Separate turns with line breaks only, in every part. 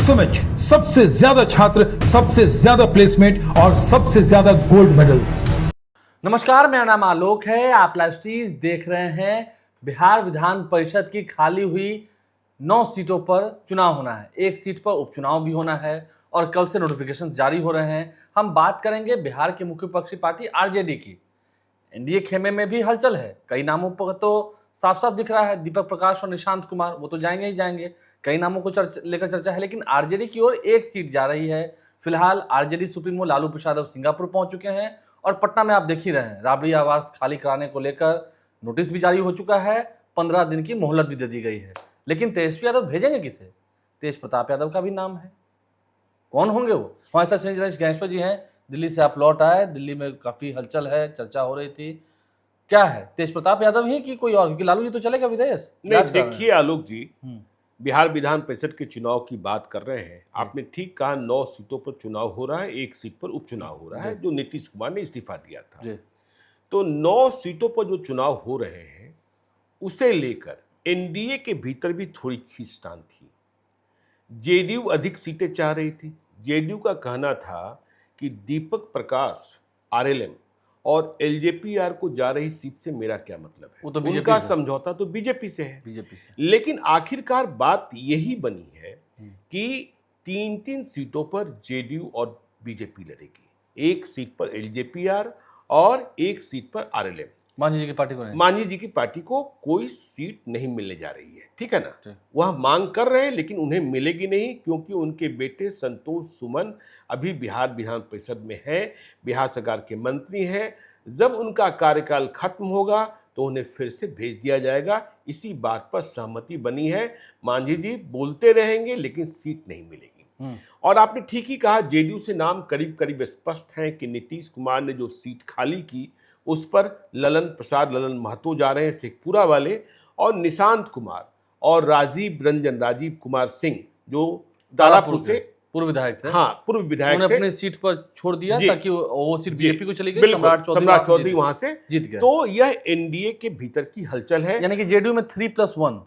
सुमिच, सबसे ज्यादा छात्र, सबसे ज्यादा प्लेसमेंट और सबसे ज्यादा गोल्ड मेडल।
नमस्कार, मेरा नाम आलोक है। आप लाइव स्टीज देख रहे हैं। बिहार विधान परिषद की खाली हुई 9 सीटों पर चुनाव होना है। एक सीट पर उपचुनाव भी होना है और कल से नोटिफिकेशन जारी हो रहे हैं। हम बात करेंगे बिहार की मुख्य विपक्षी पार्टी आरजेडी की। एनडीए खेमे में भी हलचल है। कई नामों पर तो साफ साफ दिख रहा है, दीपक प्रकाश और निशांत कुमार, वो तो जाएंगे ही जाएंगे। कई नामों को लेकर चर्चा है, लेकिन आरजेडी की ओर एक सीट जा रही है। फिलहाल आरजेडी सुप्रीमो लालू प्रसाद अब सिंगापुर पहुंच चुके हैं और पटना में आप देख ही रहे हैं, राबड़ी आवास खाली कराने को लेकर नोटिस भी जारी हो चुका है। 15 दिन की मोहलत भी दे दी गई है। लेकिन तेजस्वी यादव भेजेंगे किसे? तेज प्रताप यादव का भी नाम है। कौन होंगे वो? हमारे साथ संजय गणेश्वर जी हैं। दिल्ली से आप लौट आए। दिल्ली में काफी हलचल है, चर्चा हो रही थी। क्या है, तेज प्रताप यादव ही कि कोई और? क्योंकि लालू जी तो चलेगा विदेश।
नहीं, देखिए आलोक जी, बिहार विधान परिषद के चुनाव की बात कर रहे हैं। आपने ठीक कहा, 9 सीटों पर चुनाव हो रहा है, एक सीट पर उपचुनाव हो रहा है, जो नीतीश कुमार ने इस्तीफा दिया था। तो 9 सीटों पर जो चुनाव हो रहे हैं, उसे लेकर एनडीए के भीतर भी थोड़ी खींचतान थी। जेडीयू अधिक सीटें चाह रही थी। जेडीयू का कहना था कि दीपक प्रकाश आरएलएम और एलजेपी-आर को जा रही सीट से मेरा क्या मतलब है,
वो तो
उनका समझौता तो बीजेपी से है।
बीजेपी से।
लेकिन आखिरकार बात यही बनी है कि 3-3 सीटों पर जेडीयू और बीजेपी लड़ेगी। एक सीट पर एलजेपी-आर और एक सीट पर आरएलएम।
मांझी जी की पार्टी को
कोई सीट नहीं मिलने जा रही है, ठीक है ना। वह मांग कर रहे हैं, लेकिन उन्हें मिलेगी नहीं, क्योंकि उनके बेटे संतोष सुमन अभी बिहार विधान परिषद में है, बिहार सरकार के मंत्री हैं। जब उनका कार्यकाल खत्म होगा तो उन्हें फिर से भेज दिया जाएगा। इसी बात पर सहमति बनी है। मांझी जी बोलते रहेंगे, लेकिन सीट नहीं मिलेगी। और आपने ठीक ही कहा, जेडीयू से नाम करीब करीब स्पष्ट हैं कि नीतीश कुमार ने जो सीट खाली की उस पर ललन महतो जा रहे हैं, शेखपुरा वाले, और निशांत कुमार और राजीव कुमार सिंह जो दारापुर से
पूर्व विधायक थे।
हाँ, पूर्व विधायक थे।
अपने सीट पर छोड़ दिया ताकि वो सीट बीजेपी को चली गई।
सम्राट चौधरी वहां से
जीत गए।
तो यह एनडीए के भीतर की हलचल है।
यानी कि जेडीयू में 3+1।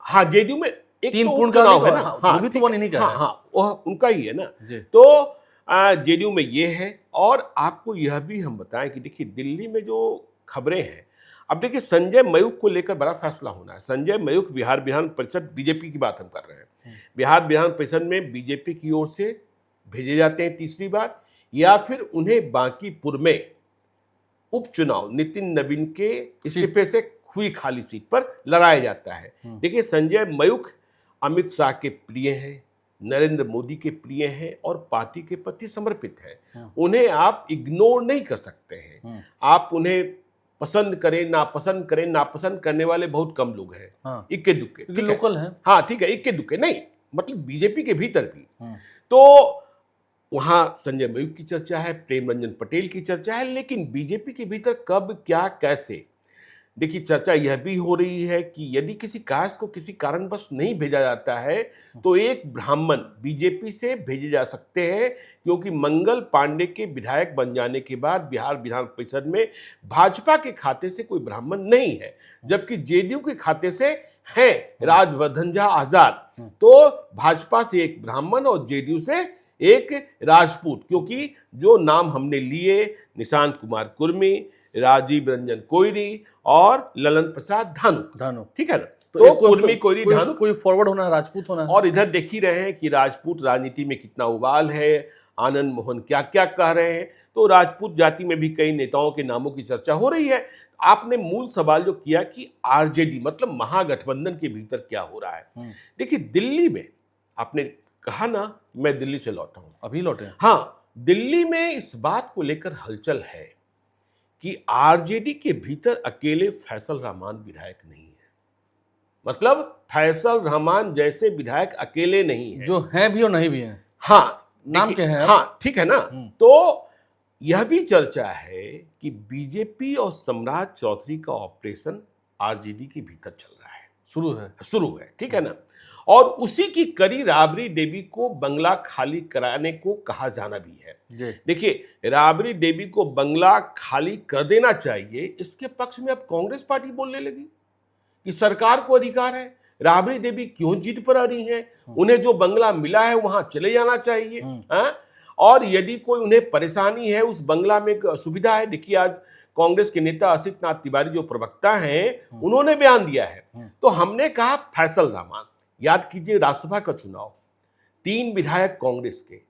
हाँ, जेडीयू में एक
3
तो
पूर्ण
चुनाव है ना।
हाँ, वो भी तो 1 इन्हीं का है।
हाँ, वह उनका ही है ना। तो जेडीयू में ये है। और आपको यह भी हम बताएं कि देखिए, दिल्ली में जो खबरें हैं, अब देखिए संजय मयूख को लेकर बड़ा फैसला होना है। संजय मयूख बिहार विधान परिषद, बीजेपी की बात हम कर रहे हैं, बिहार विधान परिषद में बीजेपी की ओर से भेजे जाते हैं तीसरी बार, या फिर उन्हें बांकीपुर में उपचुनाव नितिन नवीन के इस्तीफे से हुई खाली सीट पर लड़ाया जाता है। देखिए, संजय मयूख अमित शाह के प्रिय हैं, नरेंद्र मोदी के प्रिय हैं और पार्टी के प्रति समर्पित हैं। उन्हें आप इग्नोर नहीं कर सकते हैं। आप उन्हें पसंद करें, नापसंद करने वाले बहुत कम लोग हैं। इक्के दुक्के
लोकल हैं।
हाँ, ठीक है, इक्के दुक्के नहीं, मतलब बीजेपी के भीतर भी। तो वहां संजय मयूख की चर्चा है, प्रेम रंजन पटेल की चर्चा है, लेकिन बीजेपी के भीतर कब, क्या, कैसे, देखिए चर्चा यह भी हो रही है कि यदि किसी कास्ट को किसी कारणवश नहीं भेजा जाता है तो एक ब्राह्मण बीजेपी से भेजे जा सकते हैं, क्योंकि मंगल पांडे के विधायक बन जाने के बाद बिहार विधान परिषद में भाजपा के खाते से कोई ब्राह्मण नहीं है, जबकि जेडीयू के खाते से है राजवर्धन झा आजाद। तो भाजपा से एक ब्राह्मण और जेडीयू से एक राजपूत, क्योंकि जो नाम हमने लिए, निशांत कुमार कुर्मी, राजीव रंजन कोइरी और ललन प्रसाद धानु, ठीक है ना। तो कुर्मी, कोइरी, धानु,
कोई फॉरवर्ड होना है, राजपूत होना है।
और इधर देख ही रहे हैं कि राजपूत राजनीति में कितना उबाल है, आनंद मोहन क्या क्या कह रहे हैं। तो राजपूत जाति में भी कई नेताओं के नामों की चर्चा हो रही है। आपने मूल सवाल जो किया कि आरजेडी मतलब महागठबंधन के भीतर क्या हो रहा है। देखिए, दिल्ली में आपने कहा ना, मैं दिल्ली से लौटा हूं,
अभी लौटे।
हाँ, दिल्ली में इस बात को लेकर हलचल है कि आरजेडी के भीतर अकेले फैसल रहमान विधायक नहीं है। मतलब फैसल रहमान जैसे विधायक अकेले नहीं है,
जो हैं भी और नहीं भी हैं।
हाँ,
नाम क्या है?
हाँ, ठीक है ना। तो यह भी चर्चा है कि बीजेपी और सम्राट चौधरी का ऑपरेशन आरजेडी के भीतर चल रहा है, शुरू है, ठीक है ना। और उसी की कड़ी राबड़ी देवी को बंगला खाली कराने को कहा जाना भी है। देखिए, राबड़ी देवी को बंगला खाली कर देना चाहिए, इसके पक्ष में अब कांग्रेस पार्टी बोलने लगी कि सरकार को अधिकार है, राबड़ी देवी क्यों जीत पर आ रही हैं, उन्हें जो बंगला मिला है वहां चले जाना चाहिए। हाँ? और यदि कोई उन्हें परेशानी है, उस बंगला में एक सुविधा है। देखिए आज कांग्रेस के नेता असित नाथ तिवारी जो प्रवक्ता हैं, उन्होंने बयान दिया है। तो हमने कहा फैसल रहमान, याद कीजिए राज्यसभा का चुनाव 3 विधायक कांग्रेस के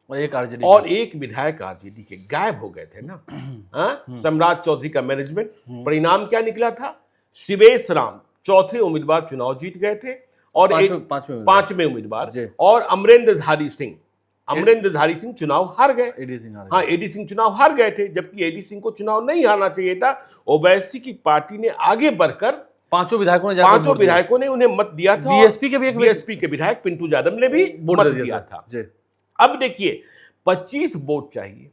और एक विधायक आरजेडी के गायब हो गए थे ना। सम्राट चौधरी का मैनेजमेंट, परिणाम क्या निकला था? शिवेश राम चौथे उम्मीदवार चुनाव जीत गए थे और पांचवें उम्मीदवार, और अमरेंद्र धारी सिंह चुनाव हार गए। एडी सिंह चुनाव हार गए थे, जबकि एडी सिंह को चुनाव नहीं हारना चाहिए था। ओवैसी की पार्टी ने आगे बढ़कर पांचों विधायकों ने उन्हें मत दिया था। बीएसपी के विधायक पिंटू यादव ने भी मत दिया था। अब देखिए 25 वोट चाहिए,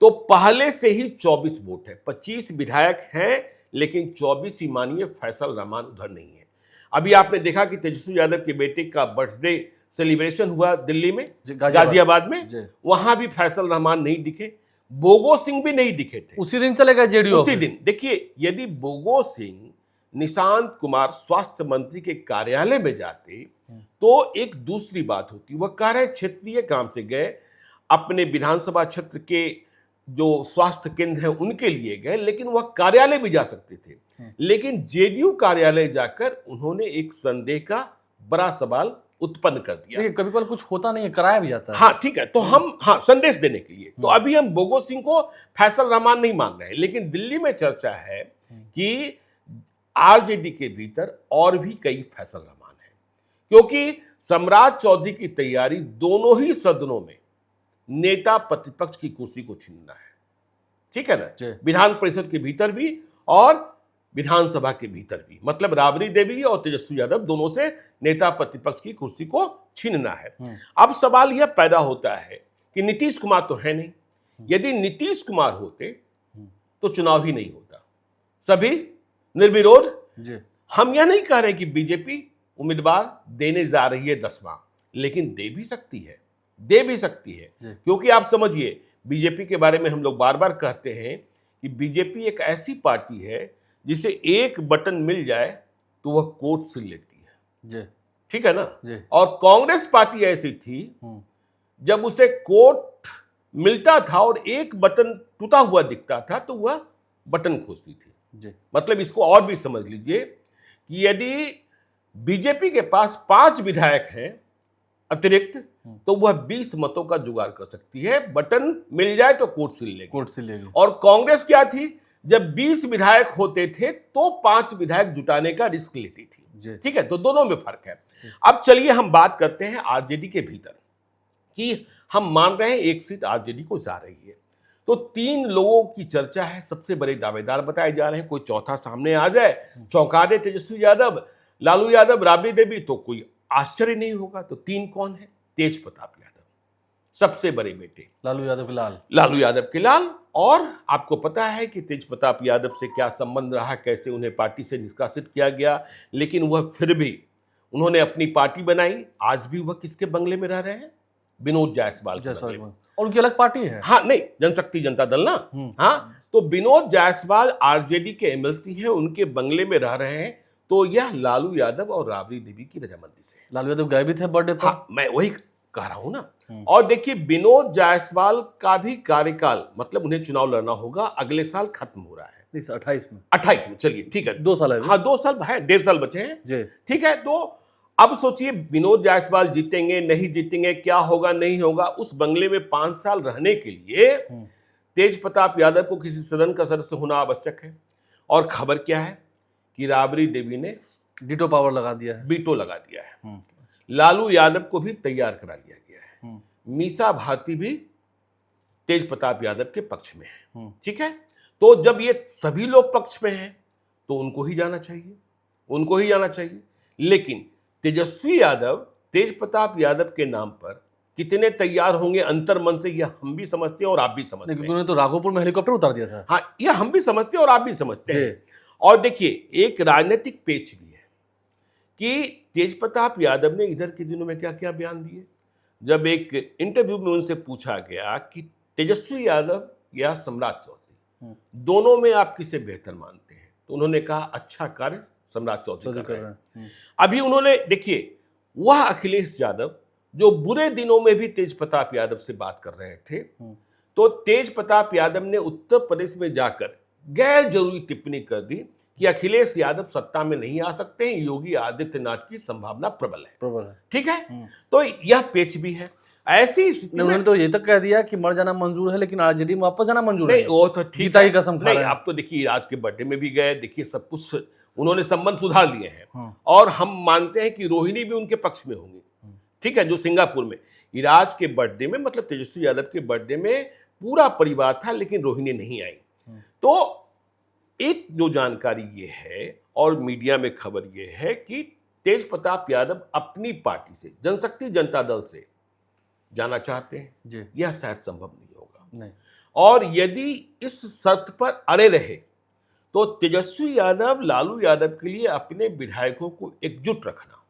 तो पहले से ही 24 वोट है। 25 विधायक हैं, लेकिन 24 ही मानिए फैसल रहमान उधर नहीं है। अभी आपने देखा कि तेजस्वी यादव के बेटे का बर्थडे सेलिब्रेशन हुआ दिल्ली में, गाजियाबाद में, वहां भी फैसल रहमान नहीं दिखे, बोगो सिंह भी नहीं दिखे थे।
उसी दिन चले गए जेडीयू।
उसी दिन देखिए, यदि बोगो सिंह निशांत कुमार स्वास्थ्य मंत्री के कार्यालय में जाते तो एक दूसरी बात होती। वह कार्य क्षेत्रीय काम से गए, अपने विधानसभा क्षेत्र के जो स्वास्थ्य केंद्र हैं उनके लिए गए, लेकिन वह कार्यालय भी जा सकते थे। लेकिन जेडीयू कार्यालय जाकर उन्होंने एक संदेह का बड़ा सवाल उत्पन्न कर दिया।
कभी कभी कुछ होता नहीं है, कराया भी जाता है।
हाँ ठीक है, तो हम संदेश देने के लिए तो अभी हम बोगो सिंह को फैसल रहमान नहीं मान रहे हैं, लेकिन दिल्ली में चर्चा है कि आरजेडी के भीतर और भी कई फैसल रहमान हैं, क्योंकि सम्राट चौधरी की तैयारी दोनों ही सदनों में नेता प्रतिपक्ष की कुर्सी को छीनना है। ठीक है ना, विधान परिषद के भीतर भी और विधानसभा के भीतर भी, मतलब राबड़ी देवी और तेजस्वी यादव दोनों से नेता प्रतिपक्ष की कुर्सी को छीनना है। अब सवाल यह पैदा होता है कि नीतीश कुमार तो है नहीं, यदि नीतीश कुमार होते तो चुनाव ही नहीं होता, सभी निर्विरोध। हम यह नहीं कह रहे कि बीजेपी उम्मीदवार देने जा रही है 10वां, लेकिन दे भी सकती है, क्योंकि आप समझिए, बीजेपी के बारे में हम लोग बार बार कहते हैं कि बीजेपी एक ऐसी पार्टी है जिसे एक बटन मिल जाए तो वह कोर्ट सील लेती है। ठीक है ना। और कांग्रेस पार्टी ऐसी थी, जब उसे कोर्ट मिलता था और एक बटन टूटा हुआ दिखता था तो वह बटन खोजती थी। मतलब इसको और भी समझ लीजिए कि यदि बीजेपी के पास 5 विधायक हैं अतिरिक्त, तो वह 20 मतों का जुगाड़ कर सकती है। बटन मिल जाए तो कोर्ट सील लेगी। और कांग्रेस क्या थी, जब 20 विधायक होते थे तो 5 विधायक जुटाने का रिस्क लेती थी। ठीक है, तो दोनों में फर्क है। अब चलिए हम बात करते हैं आरजेडी के भीतर, कि हम मान रहे हैं एक सीट आरजेडी को जा रही है, तो 3 लोगों की चर्चा है, सबसे बड़े दावेदार बताए जा रहे हैं। कोई चौथा सामने आ जाए, चौंका दे तेजस्वी यादव, लालू यादव, राबड़ी देवी, तो कोई आश्चर्य नहीं होगा। तो 3 कौन है? तेज प्रताप यादव, सबसे बड़े बेटे
लालू यादव के लाल।
और आपको पता है कि तेज प्रताप यादव से क्या संबंध रहा, कैसे उन्हें पार्टी से निष्कासित किया गया, लेकिन वह फिर भी उन्होंने अपनी पार्टी बनाई। आज भी वह किसके बंगले में रह रहे हैं? विनोद जायसवाल के बंगले में।
और उनकी अलग पार्टी है।
हाँ, नहीं, जनशक्ति जनता दल ना। हाँ, तो विनोद जायसवाल आरजेडी के एमएलसी हैं, उनके बंगले में रह रहे हैं। तो यह लालू यादव और राबड़ी देवी की रजामंदी से।
लालू यादव गए भी थे बर्थडे पर।
हाँ, मैं वही कह रहा हूं ना। और देखिए, विनोद जायसवाल का भी कार्यकाल, मतलब उन्हें चुनाव लड़ना होगा, अगले साल खत्म हो रहा है 28 में। चलिए ठीक है,
2 साल है।
हाँ, 2 साल है, 1.5 साल बचे हैं। ठीक है, तो अब सोचिए विनोद जायसवाल जीतेंगे नहीं जीतेंगे, क्या होगा नहीं होगा। उस बंगले में 5 साल रहने के लिए तेज प्रताप यादव को किसी सदन का सदस्य होना आवश्यक है। और खबर क्या है कि राबड़ी देवी ने
वीटो पावर लगा दिया है।
लालू यादव को भी तैयार करा लिया गया है। मीसा भारती भी तेज प्रताप यादव के पक्ष में है। ठीक है, तो जब ये सभी लोग पक्ष में हैं तो उनको ही जाना चाहिए। लेकिन तेजस्वी यादव तेज प्रताप यादव के नाम पर कितने तैयार होंगे अंतर मन से, यह हम भी समझते हैं और आप भी समझते हैं।
उन्होंने तो राघोपुर में हेलीकॉप्टर उतार दिया था।
हाँ, यह हम भी समझते हैं और आप भी समझते हैं। और देखिए, एक राजनीतिक पेच भी है कि तेज प्रताप यादव ने इधर के दिनों में क्या क्या बयान दिए। जब एक इंटरव्यू में उनसे पूछा गया कि तेजस्वी यादव या सम्राट चौधरी, दोनों में आप किसे बेहतर मानते हैं, तो उन्होंने कहा अच्छा कार्य सम्राट चौधरी कर रहे हैं।
हैं।
अभी उन्होंने देखिए, वह अखिलेश यादव जो बुरे दिनों में भी तेज प्रताप यादव से बात कर रहे थे, तो तेज प्रताप यादव ने उत्तर प्रदेश में जाकर गैर जरूरी टिप्पणी कर दी कि अखिलेश यादव सत्ता में नहीं आ सकते हैं, योगी आदित्यनाथ की संभावना प्रबल है। ठीक है, तो यह पेच भी है। ऐसी स्थिति में
उन्होंने तो ये तक कह दिया कि मर जाना मंजूर है, लेकिन आरजेडी में वापस जाना मंजूर
नहीं,
है।
वो तो ठीक
गीता
है।
की कसम खा
नहीं,
रहे हैं।
आप तो देखिए राज के बर्थडे में भी गए, देखिए सब कुछ उन्होंने संबंध सुधार लिए हैं, और हम मानते हैं कि रोहिणी भी उनके पक्ष में होंगी। ठीक है, जो सिंगापुर में इराज के बर्थडे में, मतलब तेजस्वी यादव के बर्थडे में पूरा परिवार था, लेकिन रोहिणी नहीं आई। तो एक जो जानकारी ये है और मीडिया में खबर ये है कि तेज प्रताप यादव अपनी पार्टी से, जनशक्ति जनता दल से जाना चाहते हैं
जी।
यह शायद संभव नहीं होगा।
नहीं,
और यदि इस शर्त पर अड़े रहे तो तेजस्वी यादव लालू यादव के लिए अपने विधायकों को एकजुट रखना,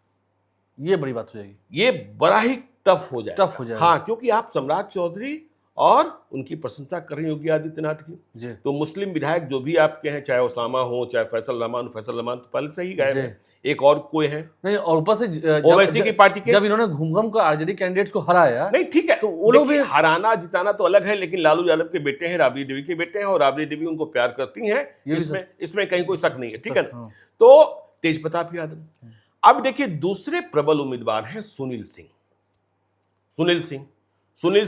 ये बड़ी बात हो जाएगी।
ये बड़ा ही टफ हो जाएगा।
टफ हो जाएगा।
हाँ, क्योंकि आप सम्राट चौधरी और उनकी प्रशंसा कर रहे हैं योगी आदित्यनाथ की,
जी।
तो मुस्लिम विधायक जो भी आपके हैं, चाहे ओसामा हो चाहे फैसल रहमान तो पहले से ही गए
जी।
हैं। एक और कोई है
नहीं, और ऊपर से
ओवैसी की पार्टी के,
जब इन्होंने घूम कर आरजेडी कैंडिडेट्स को हराया,
नहीं ठीक है,
तो वो लोग
देखिए,
भी
हराना जिताना तो अलग है, लेकिन लालू यादव के बेटे हैं, राबड़ी देवी के बेटे हैं, और राबड़ी देवी उनको प्यार करती हैं, इसमें कहीं कोई शक नहीं है। ठीक है ना। तो तेज प्रताप यादव। अब देखिए, दूसरे प्रबल उम्मीदवार हैं सुनील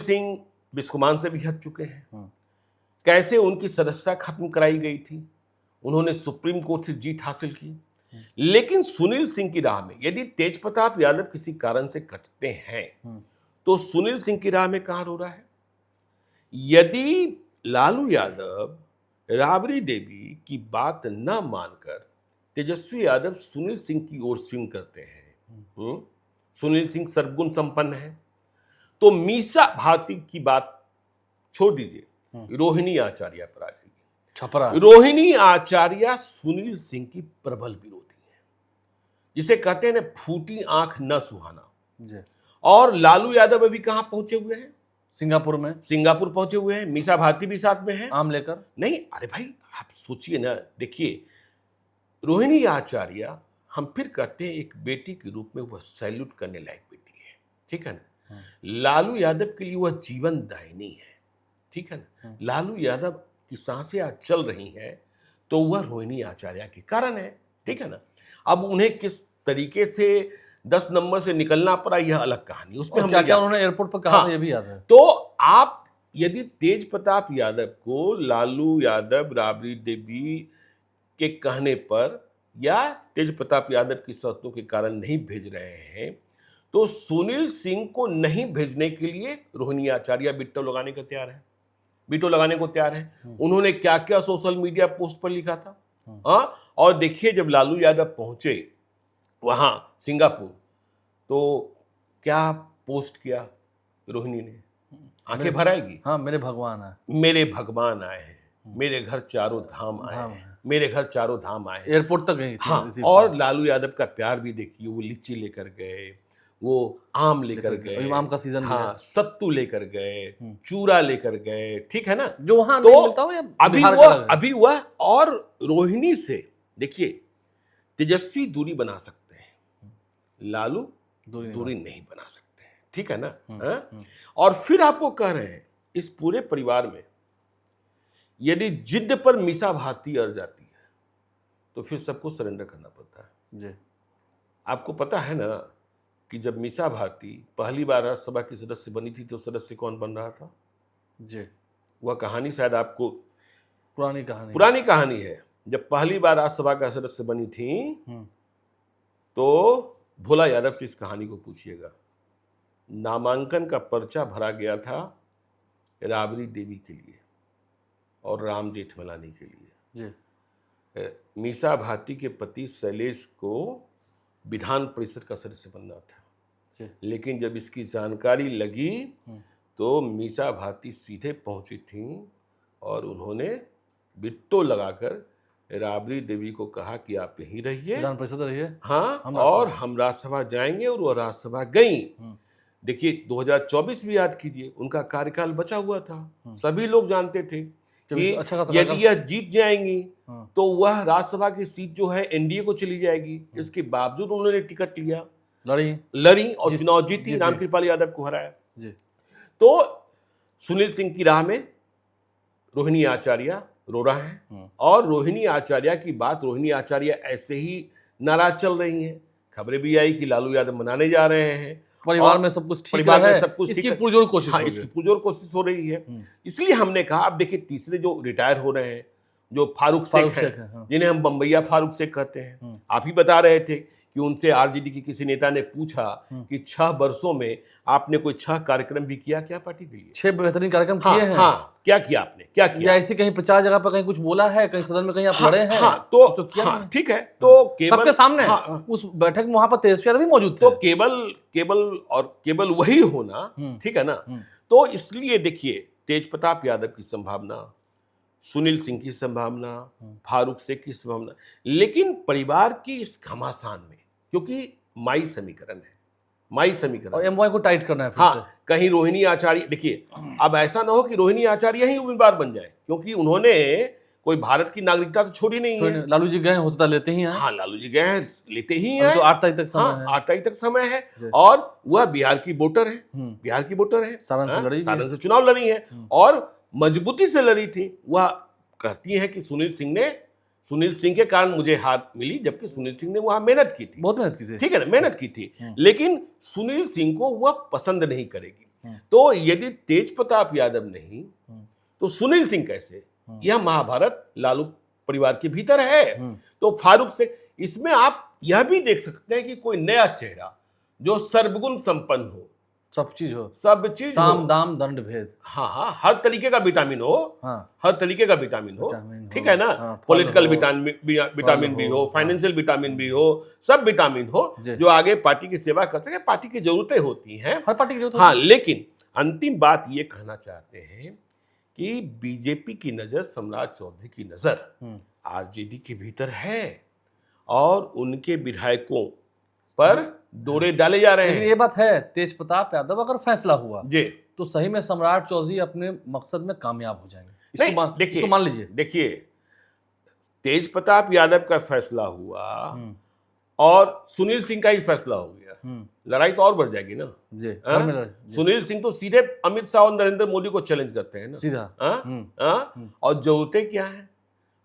सिंह बिस्कुमान से भी हट चुके हैं। कैसे उनकी सदस्यता खत्म कराई गई थी, उन्होंने सुप्रीम कोर्ट से जीत हासिल की, लेकिन सुनील सिंह की राह में यदि तेज प्रताप यादव किसी कारण से कटते हैं तो सुनील सिंह की राह में कहां रो रहा है। यदि लालू यादव राबड़ी देवी की बात न मानकर तेजस्वी यादव सुनील सिंह की ओर स्विंग करते हैं, सुनील सिंह सर्वगुण संपन्न है, तो मीसा भारती की बात छोड़ दीजिए, रोहिणी आचार्य पर आ जाइए।
छपरा
रोहिणी आचार्य सुनील सिंह की प्रबल विरोधी है, जिसे कहते हैं ना फूटी आंख न सुहाना।
जी।
और लालू यादव अभी कहां पहुंचे हुए हैं?
सिंगापुर
पहुंचे हुए हैं। मीसा भारती भी साथ में है।
आम लेकर
नहीं, अरे भाई आप सोचिए ना, देखिए रोहिणी आचार्य, हम फिर कहते हैं एक बेटी के रूप में वह सैल्यूट करने लायक बेटी है। ठीक है ना। लालू यादव के लिए वह जीवन दायिनी है। ठीक है ना। लालू यादव की सांसें आज चल रही हैं तो वह रोहिणी आचार्य के कारण है। ठीक है ना। अब उन्हें किस तरीके से 10 नंबर से निकलना पड़ा, यह अलग कहानी, उसमें हम
क्या उन्होंने एयरपोर्ट पर कहा था, ये भी याद है।
तो आप यदि तेज प्रताप यादव को लालू यादव राबड़ी देवी के कहने पर या तेज प्रताप यादव की शर्तों के कारण नहीं भेज रहे हैं, तो सुनील सिंह को नहीं भेजने के लिए रोहिणी आचार्य वीटो लगाने को तैयार है। उन्होंने क्या क्या सोशल मीडिया पोस्ट पर लिखा था। और देखिए, जब लालू यादव पहुंचे वहां सिंगापुर, तो क्या पोस्ट किया रोहिणी ने, आंखें भर आएगी।
हाँ, मेरे भगवान आए हैं,
मेरे घर चारों धाम आए हैं, मेरे घर चारों धाम आए हैं।
एयरपोर्ट तक गई थी।
हाँ, और लालू यादव का प्यार भी देखिए, वो लीची लेकर गए, वो आम लेकर गए,
आम का सीजन,
हाँ, सत्तू लेकर गए, चूरा लेकर गए। ठीक है ना।
जो वहां
तो
नहीं मिलता हो, या
अभी वह और रोहिणी से देखिए तेजस्वी दूरी बना सकते हैं, लालू दूरी नहीं बना सकते हैं। ठीक है ना। और फिर आपको कह रहे हैं, इस पूरे परिवार में यदि जिद पर मीसा भारती अड़ जाती है तो फिर सबको सरेंडर करना पड़ता है।
जी।
आपको पता है ना कि जब मीसा भारती पहली बार राज्यसभा की सदस्य बनी थी तो सदस्य कौन बन रहा था?
जी।
वह कहानी शायद आपको
पुरानी
कहानी है। जब पहली बार राज्यसभा का सदस्य बनी थी तो भोला यादव से इस कहानी को पूछिएगा। नामांकन का पर्चा भरा गया था राबड़ी देवी के लिए और राम जेठमलानी के लिए।
जी।
मीसा भारती के पति शैलेश को विधान परिषद का सदस्य बनना था।
जी।
लेकिन जब इसकी जानकारी लगी तो मीसा भारती सीधे पहुंची थी और उन्होंने बिट्टो लगाकर राबड़ी देवी को कहा कि आप यहीं रहिए,
विधान परिषद रहिए,
हाँ, और हम राज्यसभा जाएंगे। और वह राज्यसभा गई। देखिए 2024 भी याद कीजिए, उनका कार्यकाल बचा हुआ था। सभी लोग जानते थे कि
अच्छा खासा
यदि यह जीत जाएंगी
हाँ।
तो वह राज्यसभा की सीट जो है एनडीए को चली जाएगी। इसके बावजूद उन्होंने टिकट लिया, लड़ी और चुनाव जीती, रामकृपाल यादव को हराया
जी।
तो सुनील सिंह की राह में रोहिणी आचार्य रो रहा है और रोहिणी आचार्य की बात, रोहिणी आचार्य ऐसे ही नाराज चल रही हैं। खबरें भी आई कि लालू यादव मनाने जा रहे हैं,
परिवार में सब कुछ ठीक
परिवार में
है,
सब कुछ
इसकी
ठीक है।
पुरजोर कोशिश
हाँ,
हो
इसकी पुरजोर कोशिश हो रही है। इसलिए हमने कहा, अब देखिए तीसरे जो रिटायर हो रहे हैं, जो फारूक शेख हैं,
हाँ।
जिन्हें हम बम्बैया फारूक शेख कहते हैं, आप ही बता रहे थे कि उनसे आरजेडी के किसी नेता ने पूछा कि 6 वर्षों में आपने कोई 6 कार्यक्रम भी किया क्या पार्टी के लिए?
6 बेहतरीन कार्यक्रम
हाँ,
किए हैं।
हाँ, क्या किया आपने, क्या किया?
या ऐसी कहीं प्रचार जगह पर कहीं कुछ बोला है, कहीं सदन में कहीं आप लड़े हैं?
हाँ,
तो किया
हाँ,
नहीं।
ठीक है, तो केवल
सबके सामने
हाँ,
उस बैठक में वहां पर तेजस्वी यादव भी मौजूद थे।
तो केवल वही होना, ठीक है ना। तो इसलिए देखिए तेज प्रताप यादव की संभावना, सुनील सिंह की संभावना, फारूक शेख की संभावना, लेकिन परिवार की इस घमासान में, क्योंकि माई समीकरण है, माई समीकरण
और एमवाई को टाइट करना है फिर
हाँ,
से।
कहीं रोहिणी आचार्य, देखिए अब ऐसा ना हो कि रोहिणी आचार्य ही उम्मीदवार बन जाए, क्योंकि उन्होंने कोई भारत की नागरिकता तो छोड़ी नहीं है।
लालू जी गए, हो सकता लेते ही हैं।
हाँ, लालू जी गए हैं, लेते ही
अभी
हैं।
तो 8 तारीख तक समय
हाँ,
है।
8 तारीख तक समय है और वह बिहार की वोटर है, बिहार की वोटर है,
सारण से लड़ी,
सारण से चुनाव लड़ी है और मजबूती से लड़ी थी। वह कहती है कि सुनील सिंह के कारण मुझे हार मिली, जबकि सुनील सिंह ने वहां मेहनत की थी,
बहुत मेहनत की थी,
ठीक है ना, मेहनत की थी, लेकिन सुनील सिंह को वह पसंद नहीं करेगी। तो यदि तेज प्रताप यादव नहीं तो सुनील सिंह कैसे? यह महाभारत लालू परिवार के भीतर है। तो फारूक शेख, इसमें आप यह भी देख सकते हैं कि कोई नया चेहरा जो सर्वगुण संपन्न हो,
सब चीज हो,
साम
दाम दंड भेद,
हाँ, हर तरीके का विटामिन हो, हर तरीके का विटामिन हो, ठीक है ना। पॉलिटिकल विटामिन भी हो, फाइनेंशियल विटामिन भी हो, सब विटामिन हो जो आगे पार्टी की सेवा कर सके। पार्टी की जरूरतें होती हैं,
हर पार्टी की जरूरत
हाँ, लेकिन अंतिम बात ये कहना चाहते हैं कि बीजेपी की नजर, सम्राट चौधरी की नजर आरजेडी के भीतर है और उनके विधायकों पर दौरे डाले जा रहे हैं।
ये बात है, तेज प्रताप यादव अगर फैसला हुआ
जी
तो सही में सम्राट चौधरी अपने मकसद में कामयाब हो जाएंगे। इसको मान लीजिए।
देखिए तेज प्रताप यादव का फैसला हुआ और सुनील सिंह का ही फैसला हो गया, लड़ाई तो और बढ़ जाएगी ना जी। सुनील सिंह तो सीधे अमित शाह और नरेंद्र मोदी को चैलेंज करते हैं ना सीधा। और जरूरतें क्या है?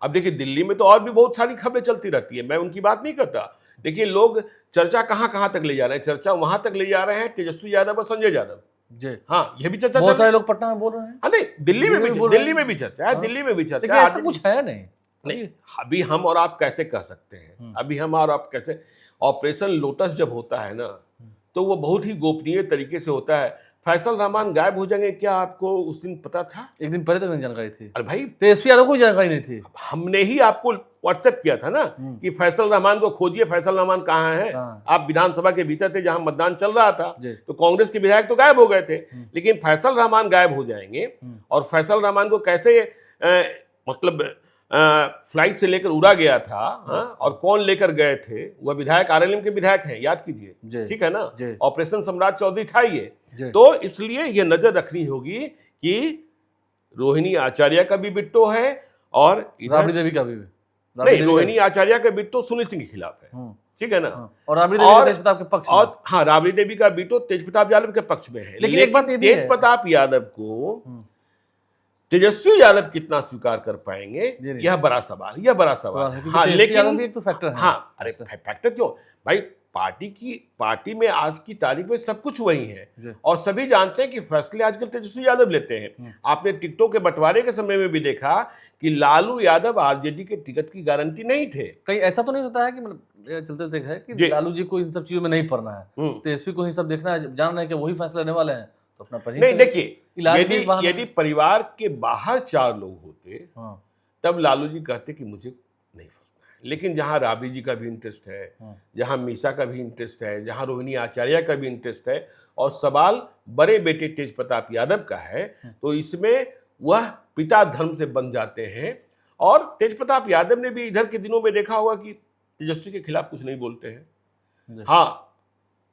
अब देखिए दिल्ली में तो और भी बहुत सारी खबरें चलती रहती है, मैं उनकी बात नहीं करता। देखिए लोग चर्चा कहां तक ले जा रहे हैं, चर्चा वहां तक ले जा रहे हैं तेजस्वी यादव और संजय यादव जी। हाँ, ये भी चर्चा,
बहुत सारे लोग पटना में बोल रहे हैं।
हाँ, नहीं, दिल्ली में भी चर्चा है, दिल्ली में भी चर्चा है।
ऐसा कुछ है नहीं।
अभी हम और आप कैसे कह सकते हैं? अभी हम और आप कैसे? ऑपरेशन लोटस जब होता है ना तो वो बहुत ही गोपनीय तरीके से होता है। फैसल रहमान गायब हो जाएंगे, क्या आपको उस दिन पता था?
एक दिन पहले तक नहीं जानकारी थी।
अरे भाई,
तेजस्वी यादव को जानकारी नहीं थी।
हमने ही आपको व्हाट्सएप किया था ना कि फैसल रहमान को खोजिए, फैसल रहमान कहाँ है। आप विधानसभा के भीतर थे जहां मतदान चल रहा था, तो कांग्रेस के विधायक तो गायब हो गए थे, लेकिन फैसल रहमान गायब हो जाएंगे और फैसल रहमान को कैसे मतलब फ्लाइट से लेकर उड़ा गया था और कौन लेकर गए थे? वह विधायक आरएलएम के विधायक हैं, याद कीजिए, ठीक है ना। ऑपरेशन सम्राट चौधरी था ये। तो इसलिए ये नजर रखनी होगी कि रोहिणी आचार्य का भी बिट्टो है और
राबड़ी देवी का भी
नहीं, रोहिणी आचार्य का बिट्टो सुनील सिंह के खिलाफ है, ठीक है ना।
और राबड़ी देवी तेज प्रताप के पक्ष में।
और हाँ, राबड़ी देवी का बिट्टो तेज प्रताप यादव के पक्ष में है। लेकिन एक बात, तेज प्रताप यादव को तेजस्वी यादव कितना स्वीकार कर पाएंगे, यह बड़ा सवाल है। हाँ, लेकिन
एक तो फैक्टर है।
हाँ, अरे फैक्टर क्यों भाई? पार्टी में आज की तारीख में सब कुछ वही है और सभी जानते हैं कि फैसले आजकल तेजस्वी यादव लेते हैं। आपने टिकटों के बंटवारे के समय में भी देखा कि लालू यादव आरजेडी के टिकट की गारंटी नहीं थे।
कहीं ऐसा तो नहीं होता है कि मतलब चलते देखा है कि लालू जी को इन सब चीजों में नहीं पड़ना है, तेजस्वी को ही सब देखना है, जान रहे हैं कि वही फैसला लेने वाले हैं, तो अपना
नहीं। देखिए यदि परिवार के बाहर 4 लोग होते तब लालू जी कहते कि मुझे नहीं फंसना है, लेकिन जहां राबड़ी जी का भी इंटरेस्ट है, जहां मीसा का भी इंटरेस्ट है, जहां रोहिणी आचार्य का भी इंटरेस्ट है और सवाल बड़े बेटे तेज प्रताप यादव का है, तो इसमें वह पिता धर्म से बन जाते हैं। और तेज प्रताप यादव ने भी इधर के दिनों में देखा होगा कि तेजस्वी के खिलाफ कुछ नहीं बोलते हैं। हाँ,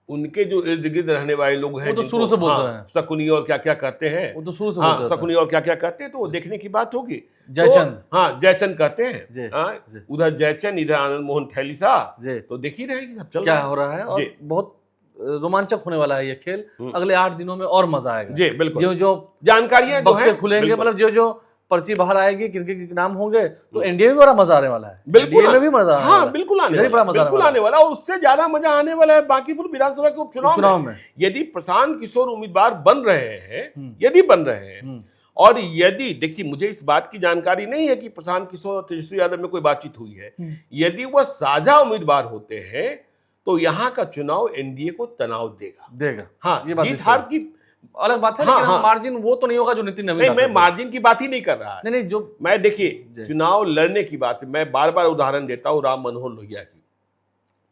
उनके जो इर्द गिर्द रहने वाले लोग हैं
वो तो
जिनको-
शुरू से बोलते
हाँ,
हैं।
शकुनी और क्या क्या कहते हैं,
वो तो शुरू से
हाँ
बोलते
शकुनी और क्या क्या कहते हैं, तो वो देखने की बात होगी।
जयचंद।
तो, हाँ जयचंद कहते
जी,
हैं, हाँ,
जी।
उधर जयचंद, इधर आनंद मोहन थैलीसा,
जी।
तो देख ही रहे हैं कि सब चल
क्या
रहा है।
हो रहा है, और
जी।
बहुत रोमांचक होने वाला है ये खेल। अगले 8 दिनों में और मजा आएगा।
जी, बिल्कुल।
जो जो
जानकारियां जो
बक्से
हैं,
खुलेंगे,
बिल्कुल।
मतलब जो जो पर्ची बाहर आएगी, किनके के नाम होंगे, तो एनडीए में बड़ा मजा आने वाला है।
बिल्कुल
एनडीए में भी मजा आने वाला
हाँ
है।
बिल्कुल आने
इधर ही बड़ा
वाला,
मजा
बिल्कुल आने वाला, और उससे ज्यादा मजा आने वाला है बांकीपुर विधानसभा के उपचुनाव में। यदि प्रशांत किशोर उम्मीदवार बन रहे हैं, यदि बन रहे हैं, और यदि देखिए, मुझे इस बात की जानकारी नहीं है कि प्रशांत किशोर और तेजस्वी यादव में कोई बातचीत हुई है, यदि वह साझा उम्मीदवार होते हैं तो यहाँ का चुनाव एनडीए को तनाव देगा। हाँ,
ये बात
जीत
भी
हार
सही।
की
अलग बात है,
हाँ,
लेकिन
हाँ।
मार्जिन वो तो नहीं होगा जो नितिन नवीन
नहीं,
का
मैं
करते
मार्जिन की बात ही नहीं कर रहा है।
हैं। नहीं, जो
मैं देखिए चुनाव लड़ने की बात, मैं बार बार उदाहरण देता हूं राम मनोहर लोहिया की।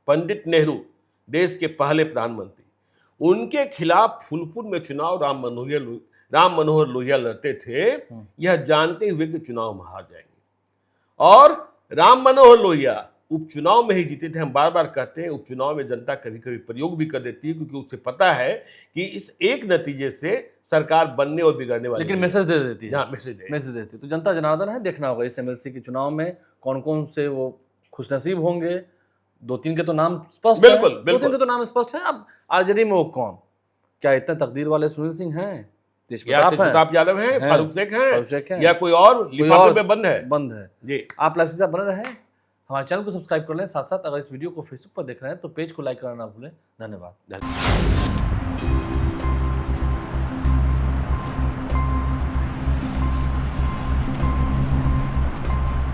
पंडित नेहरू देश के पहले प्रधानमंत्री, उनके खिलाफ फूलपुर में चुनाव राम मनोहर लोहिया लड़ते थे, यह जानते हुए कि चुनाव में हार जाएंगे, और राम मनोहर लोहिया उपचुनाव में ही जीते थे। हम बार बार कहते हैं उपचुनाव में जनता कभी कभी प्रयोग भी कर देती है, क्योंकि उसे पता है कि इस एक नतीजे से सरकार बनने और बिगड़ने वाली
लेकिन
नहीं
मैसेज दे देती है।
है। मैसेज
मैसेज देती है। तो जनता जनार्दन है, देखना होगा इस एमएलसी के चुनाव में कौन कौन से वो खुशनसीब होंगे। 2-3 के तो नाम स्पष्ट है।
बिल्कुल,
2-3 के तो नाम स्पष्ट है। अब आरजेडी में वो कौन, क्या इतने तकदीर वाले सुनील सिंह हैं,
या तेजप्रताप यादव हैं, फारूक शेख
हैं,
हैं, या कोई और लिफाफे में बंद है
जी। आप लाइव से बने रहें, हमारे चैनल को सब्सक्राइब कर लें। साथ साथ अगर इस वीडियो को फेसबुक पर देख रहे हैं तो पेज को लाइक करना ना भूलें। धन्यवाद।